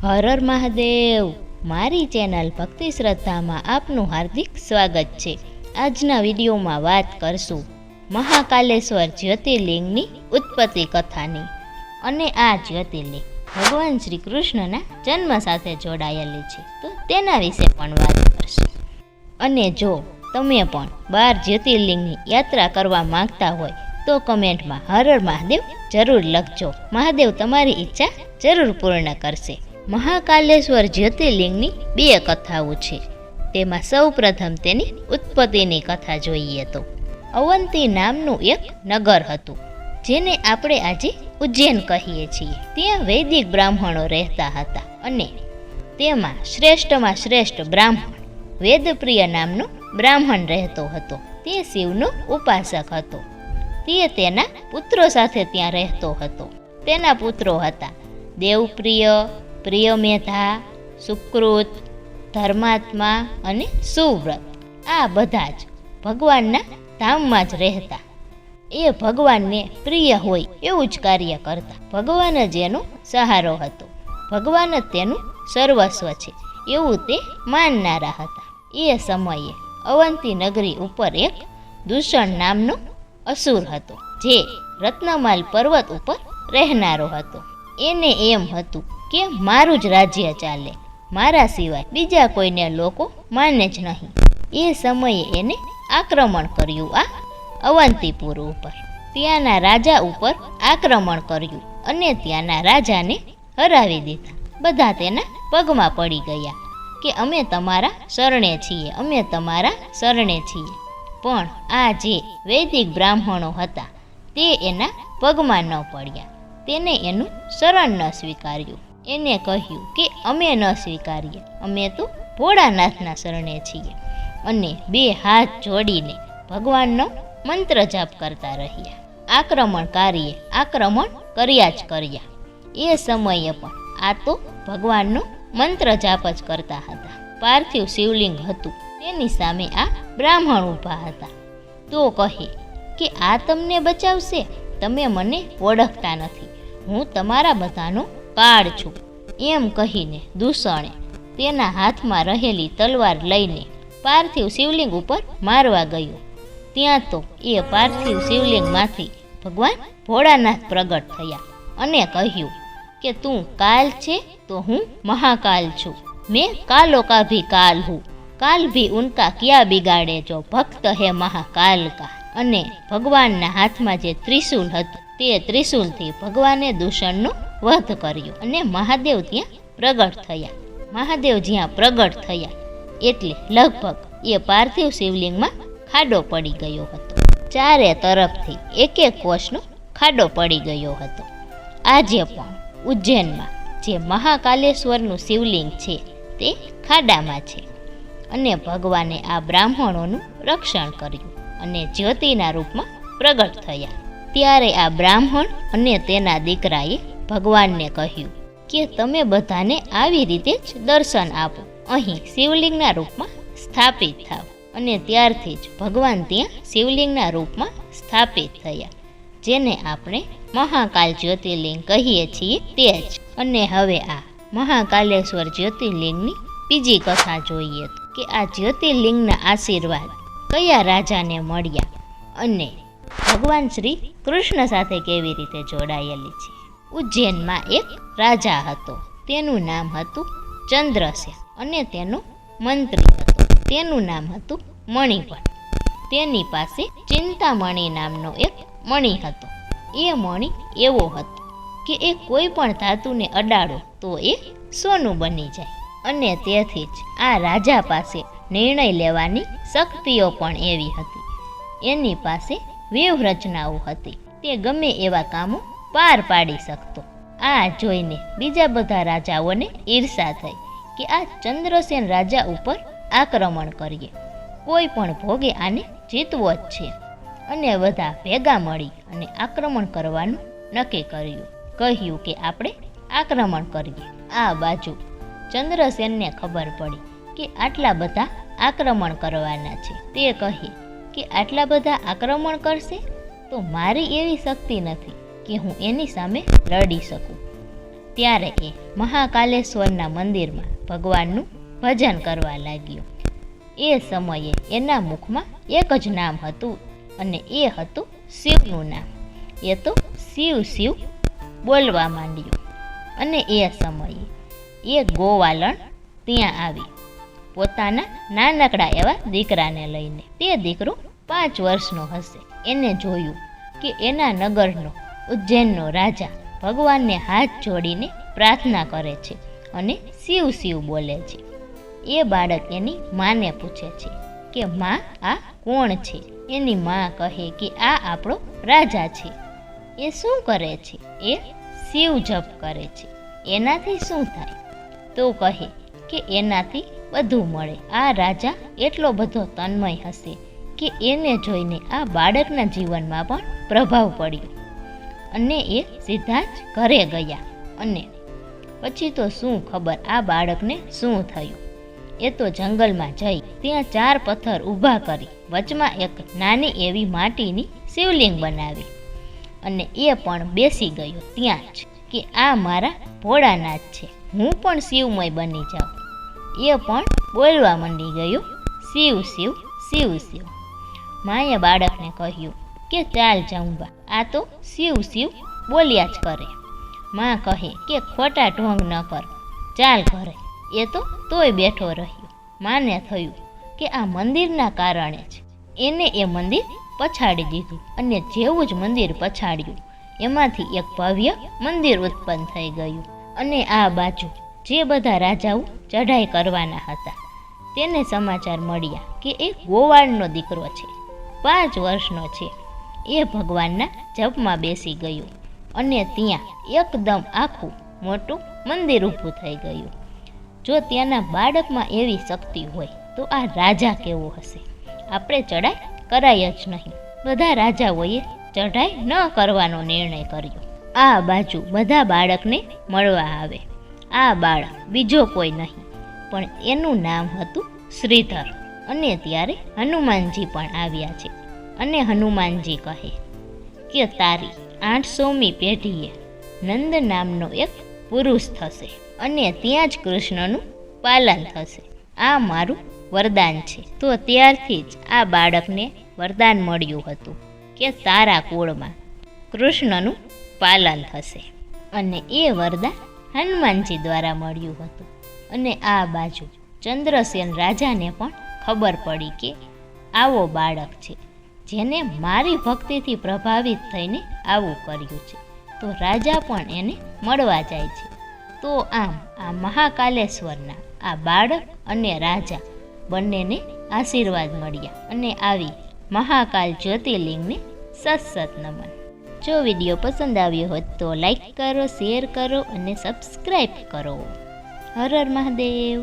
હર હર મહાદેવ। મારી ચેનલ ભક્તિ શ્રદ્ધામાં આપનું હાર્દિક સ્વાગત છે। આજના વિડીયોમાં વાત કરશું મહાકાલેશ્વર જ્યોતિર્લિંગની ઉત્પત્તિ કથાની। અને આ જ્યોતિર્લિંગ ભગવાન શ્રી કૃષ્ણના જન્મ સાથે જોડાયેલી છે, તો તેના વિશે પણ વાત કરશું। અને જો તમે પણ 12 જ્યોતિર્લિંગની યાત્રા કરવા માંગતા હોય તો કમેન્ટમાં હર હર મહાદેવ જરૂર લખજો। મહાદેવ તમારી ઈચ્છા જરૂર પૂર્ણ કરશે। મહાકાલેશ્વર જ્યોતિર્લિંગની 2 કથાઓ છે, તેમાં સૌ પ્રથમ તેની ઉત્પત્તિની કથા જોઈએ તો અવંતી નામનું એક નગર હતું, જેને આપણે આજે ઉજ્જૈન કહીએ છીએ। ત્યાં વૈદિક બ્રાહ્મણો રહેતા હતા અને તેમાં શ્રેષ્ઠમાં શ્રેષ્ઠ બ્રાહ્મણ વેદપ્રિય નામનો બ્રાહ્મણ રહેતો હતો। તે શિવનો ઉપાસક હતો। તે તેના પુત્રો સાથે ત્યાં રહેતો હતો। તેના પુત્રો હતા દેવપ્રિય, પ્રિયમેધા, સુકૃત, ધર્માત્મા અને સુવ્રત। આ બધા જ ભગવાનના ધામમાં જ રહેતા। એ ભગવાનને પ્રિય હોય એવું જ કાર્ય કરતા। ભગવાન જ એનો સહારો હતો, ભગવાન જ તેનું સર્વસ્વ છે એવું તે માનનારા હતા। એ સમયે અવંતી નગરી ઉપર એક દૂષણ નામનો અસુર હતો, જે રત્નમાલ પર્વત ઉપર રહેનારો હતો। એને એમ હતું કે મારું જ રાજ્ય ચાલે, મારા સિવાય બીજા કોઈને લોકો માને જ નહીં। એ સમયે એને આક્રમણ કર્યું આ અવંતીપુર ઉપર, ત્યાંના રાજા ઉપર આક્રમણ કર્યું અને ત્યાંના રાજાને હરાવી દીધા। બધા તેના પગમાં પડી ગયા કે અમે તમારા શરણે છીએ, અમે તમારા શરણે છીએ। પણ આ જે વૈદિક બ્રાહ્મણો હતા તે એના પગમાં ન પડ્યા, તેને એનું શરણ ન સ્વીકાર્યું। એને કહ્યું કે અમે ન સ્વીકારીએ, અમે તો ભોળાનાથના શરણે છીએ। અને 2 હાથ જોડીને ભગવાનનો મંત્ર જાપ કરતા રહ્યા। આક્રમણકારીએ આક્રમણ કર્યા જ કર્યા। એ સમયે પણ આ તો ભગવાનનો મંત્ર જાપ જ કરતા હતા। પાર્થિવ શિવલિંગ હતું, તેની સામે આ બ્રાહ્મણ ઊભા હતા। તો કહે કે આ તમને બચાવશે? તમે મને ઓળખતા નથી, હું તમારા બધાનો કાળ છું। એમ કહીને દૂષણે તેના હાથમાં રહેલી તલવાર લઈને પાર્થિવ શિવલિંગ ઉપર મારવા ગયો। ત્યાં તો એ પાર્થિવ શિવલિંગમાંથી ભગવાન ભોળાનાથ પ્રગટ થયા અને કહ્યું કે તું કાલ છે તો હું મહાકાલ છું। मैं कालों का भी काल हूँ, काल भी उनका क्या बिगाड़े जो भक्त है महाकाल का। અને ભગવાનના હાથમાં જે ત્રિશૂલ હતું તે ત્રિશૂલથી ભગવાને દૂષણનો વધ કર્યો અને મહાદેવ ત્યાં પ્રગટ થયા। મહાદેવ જ્યાં પ્રગટ થયા એટલે લગભગ એ પાર્થિવ શિવલિંગમાં ખાડો પડી ગયો હતો। ચારે તરફથી એક કોષનો ખાડો પડી ગયો હતો। આજે પણ ઉજ્જૈનમાં જે મહાકાલેશ્વરનું શિવલિંગ છે તે ખાડામાં છે। અને ભગવાને આ બ્રાહ્મણોનું રક્ષણ કર્યું અને જ્યોતિના રૂપમાં પ્રગટ થયા। ત્યારે આ બ્રાહ્મણ અને તેના દીકરાએ ભગવાનને કહ્યું કે તમે બધાને આવી રીતે જ દર્શન આપો, અહીં શિવલિંગના રૂપમાં સ્થાપિત થાવ। અને ત્યારથી જ ભગવાન ત્યાં શિવલિંગના રૂપમાં સ્થાપિત થયા, જેને આપણે મહાકાલ જ્યોતિર્લિંગ કહીએ છીએ તે જ। અને હવે આ મહાકાલેશ્વર જ્યોતિર્લિંગની બીજી કથા જોઈએ કે આ જ્યોતિર્લિંગના આશીર્વાદ કયા રાજાને મળ્યા અને ભગવાન શ્રી કૃષ્ણ સાથે કેવી રીતે જોડાયેલી છે। ઉજ્જૈનમાં એક રાજા હતો, તેનું નામ હતું ચંદ્રસેન અને તેનો મંત્રી હતો, તેનું નામ હતું મણિપણ। તેની પાસે ચિંતામણી નામનો એક મણિ હતો। એ મણિ એવો હતો કે એ કોઈ પણ ધાતુને અડાડો તો એ સોનું બની જાય। અને તેથી જ આ રાજા પાસે નિર્ણય લેવાની શક્તિઓ પણ એવી હતી। એની પાસે વ્યૂહરચનાઓ હતી, તે ગમે એવા કામો પાર પાડી શકતો। આ જોઈને બીજા બધા રાજાઓને ઈર્ષા થઈ કે આ ચંદ્રસેન રાજા ઉપર આક્રમણ કરીએ, કોઈ પણ ભોગે આને જીતવો જ છે। અને બધા ભેગા મળી અને આક્રમણ કરવાનું નક્કી કર્યું। કહ્યું કે આપણે આક્રમણ કરીએ। આ બાજુ ચંદ્રસેનને ખબર પડી કે આટલા બધા આક્રમણ કરવાના છે। તે કહે કે આટલા બધા આક્રમણ કરશે તો મારી એવી શક્તિ નથી કે હું એની સામે લડી શકું। ત્યારે એ મહાકાલેશ્વરના મંદિરમાં ભગવાનનું ભજન કરવા લાગ્યો. એ સમયે એના મુખમાં એક જ નામ હતું અને એ હતું શિવનું નામ. એ તો શિવ શિવ બોલવા માંડ્યો. અને એ સમયે એ ગોવાલણ ત્યાં આવી પોતાના નાનકડા એવા દીકરાને લઈને. તે દીકરો 5 વર્ષનો હશે. એને જોયું કે એના નગરનો ઉજ્જૈનનો રાજા ભગવાનને હાથ જોડીને પ્રાર્થના કરે છે અને શિવ શિવ બોલે છે. એ બાળક એની માને પૂછે છે કે માં આ કોણ છે? એની માં કહે કે આ આપણો રાજા છે. એ શું કરે છે? એ શિવ જપ કરે છે. એનાથી શું થાય? તો કહે કે એનાથી બધું મળે. આ રાજા એટલો બધો તન્મય હશે કે એને જોઈને આ બાળકના જીવનમાં પણ પ્રભાવ પડ્યો અને એ સીધા જ ઘરે ગયા. અને પછી તો શું ખબર આ બાળકને શું થયું. એ તો જંગલમાં જઈ ત્યાં 4 પથ્થર ઊભા કરી વચમાં એક નાની એવી માટીની શિવલિંગ બનાવી અને એ પણ બેસી ગયો ત્યાં જ કે આ મારા ભોળાનાથ છે, હું પણ શિવમય બની જાઉં. એ પણ બોલવા માંડી ગયો શિવ શિવ શિવ શિવ. માએ બાળકને કહ્યું કે ચાલ જંબા, આ તો શિવ શિવ બોલ્યા જ કરે. માં કહે કે ખોટા ઢોંગ ન કર, ચાલ ઘરે. એ તો તોય બેઠો રહ્યો. માને થયું કે આ મંદિરના કારણે જ એને એ મંદિર પછાડી દીધું અને જેવું જ મંદિર પછાડ્યું એમાંથી એક ભવ્ય મંદિર ઉત્પન્ન થઈ ગયું. અને આ બાજુ જે બધા રાજાઓ ચઢાઈ કરવાના હતા તેને સમાચાર મળ્યા કે એ ગોવાળનો દીકરો છે, 5 વર્ષનો છે. એ ભગવાનના જપમાં બેસી ગયો અને ત્યાં એકદમ આખું મોટું મંદિર ઊભું થઈ ગયું. જો ત્યાંના બાળકમાં એવી શક્તિ હોય તો આ રાજા કેવો હશે? આપણે ચડાઈ કરાય જ નહીં. બધા રાજાઓએ ચઢાઈ ન કરવાનો નિર્ણય કર્યો. આ બાજુ બધા બાળકને મળવા આવે. આ બાળક બીજો કોઈ નહીં પણ એનું નામ હતું શ્રીધર. અને ત્યારે હનુમાનજી પણ આવ્યા છે. અને હનુમાનજી કહે કે તારી 800મી પેઢીએ નંદ નામનો એક પુરુષ થશે અને ત્યાં જ કૃષ્ણનું પાલન થશે. આ મારું વરદાન છે. તો ત્યારથી જ આ બાળકને વરદાન મળ્યું હતું કે તારા કુળમાં કૃષ્ણનું પાલન થશે. અને એ વરદાન હનુમાનજી દ્વારા મળ્યું હતું. અને આ બાજુ ચંદ્રસેન રાજાને પણ ખબર પડી કે આવો બાળક છે જેને મારી ભક્તિથી પ્રભાવિત થઈને આવું કર્યું છે. તો રાજા પણ એને મળવા જાય છે. તો આમ આ મહાકાલેશ્વરના આ બાળક અને રાજા બંનેને આશીર્વાદ મળ્યા અને આવી મહાકાલ જ્યોતિર્લિંગને સત નમન. જો વિડીયો પસંદ આવ્યો હોય તો લાઈક કરો, શેર કરો અને સબસ્ક્રાઈબ કરો. હર હર મહાદેવ.